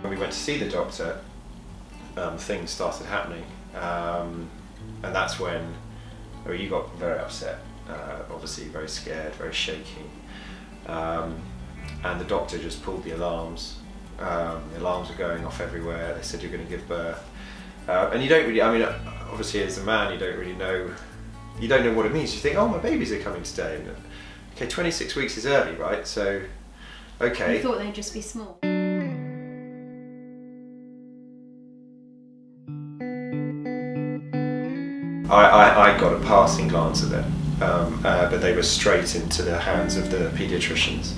When we went to see the doctor, things started happening, and that's when you got very upset, obviously very scared, very shaky, and the doctor just pulled the alarms. The alarms were going off everywhere. They said you're going to give birth, and you don't really, I mean, obviously as a man you don't really know, you don't know what it means. You think, oh, my babies are coming today, and okay, 26 weeks is early, right? So okay. You thought they'd just be small. I got a passing glance at them, but they were straight into the hands of the paediatricians,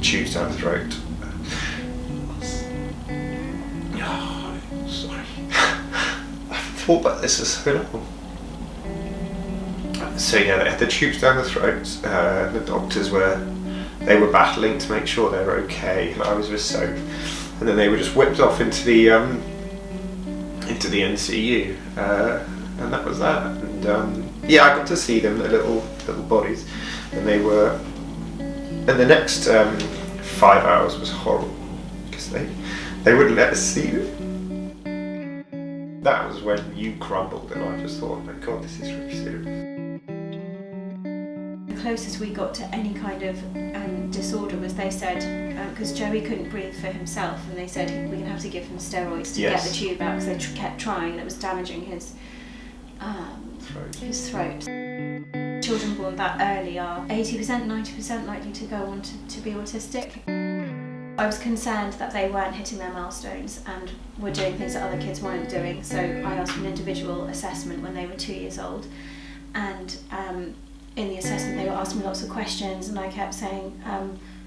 tubes down the throat. Oh, sorry. I've thought about this for so long. So yeah, they had the tubes down the throat. The doctors were battling to make sure they were okay, and I was just so. And then they were just whipped off into the NCU. And that was that. And yeah, I got to see them, their little bodies, and they were. And the next 5 hours was horrible because they wouldn't let us see them. That was when you crumbled, and I just thought, oh my God, this is really serious. The closest we got to any kind of disorder was, they said, because Joey couldn't breathe for himself, and they said we're going to have to give him steroids to get the tube out, because they kept trying and it was damaging his throat. Children born that early are 80%, 90% likely to go on to be autistic. I was concerned that they weren't hitting their milestones and were doing things that other kids weren't doing, so I asked for an individual assessment when they were 2 years old, and in the assessment they were asking me lots of questions, and I kept saying,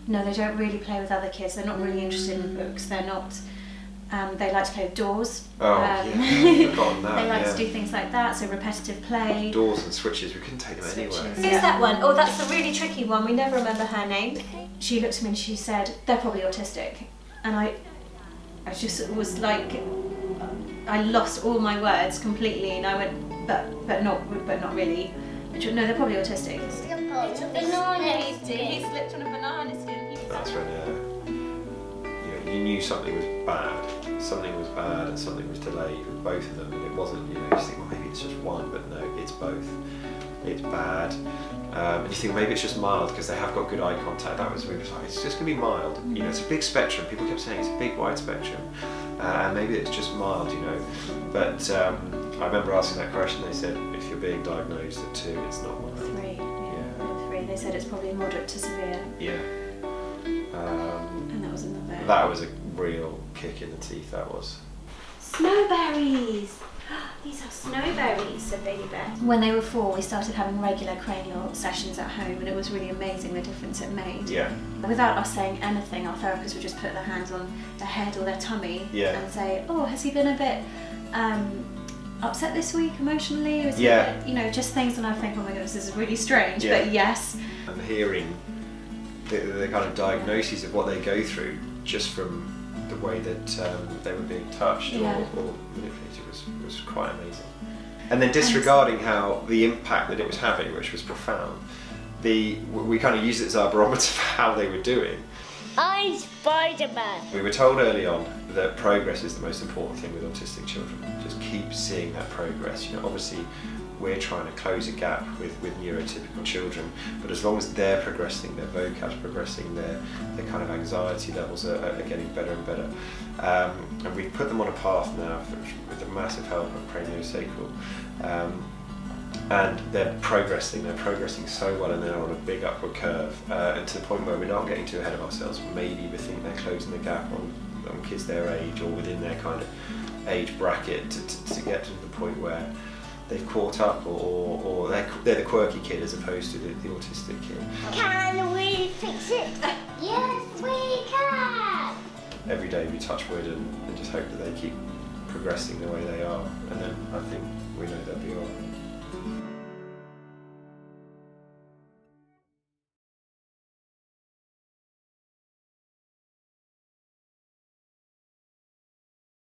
no, they don't really play with other kids, they're not really interested in books, they're not. They like to play with doors. Oh, yeah, I've forgotten that. They like to do things like that, so repetitive play. Doors and switches, we couldn't take them anywhere. Who's that one? Oh, that's the really tricky one. We never remember her name. She looked at me and she said, they're probably autistic. And I just was like, I lost all my words completely, and I went, but not really. No, they're probably autistic. It's a banana. He slipped on a banana skin. That's when you knew something was bad. Something was bad and something was delayed with both of them, and it wasn't, you think, well, maybe it's just one, but no, it's both. It's bad. And you think, maybe it's just mild because they have got good eye contact. That was, we were like, it's just going to be mild. It's a big spectrum. People kept saying it's a big wide spectrum. And maybe it's just mild, But I remember asking that question, they said, if you're being diagnosed at 2, it's not mild. 3, yeah. 3. They said it's probably moderate to severe. Yeah. And that was another. That was a real kick in the teeth, that was. Snowberries! These are snowberries, said Baby Beth. When they were 4, we started having regular cranial sessions at home, and it was really amazing the difference it made. Yeah. Without us saying anything, our therapists would just put their hands on their head or their tummy and say, oh, has he been a bit upset this week emotionally? Or is he a bit, just things, and I think, oh my goodness, this is really strange, but yes. And hearing the kind of diagnoses of what they go through just from the way that they were being touched or manipulated was quite amazing. And then disregarding how the impact that it was having, which was profound, we kind of used it as our barometer for how they were doing. I'm Spider-Man. We were told early on that progress is the most important thing with autistic children. Just keep seeing that progress. Obviously we're trying to close a gap with neurotypical children, but as long as they're progressing, their vocab's progressing, their kind of anxiety levels are getting better and better. And we've put them on a path now with the massive help of Craniosacral. And they're progressing so well, and they're on a big upward curve, and to the point where we're not getting too ahead of ourselves. Maybe we think they're closing the gap on kids their age or within their kind of age bracket to get to the point where they've caught up, or they're the quirky kid as opposed to the autistic kid. Can we fix it? Yes, we can! Every day we touch wood and just hope that they keep progressing the way they are, and then I think we know they'll be alright.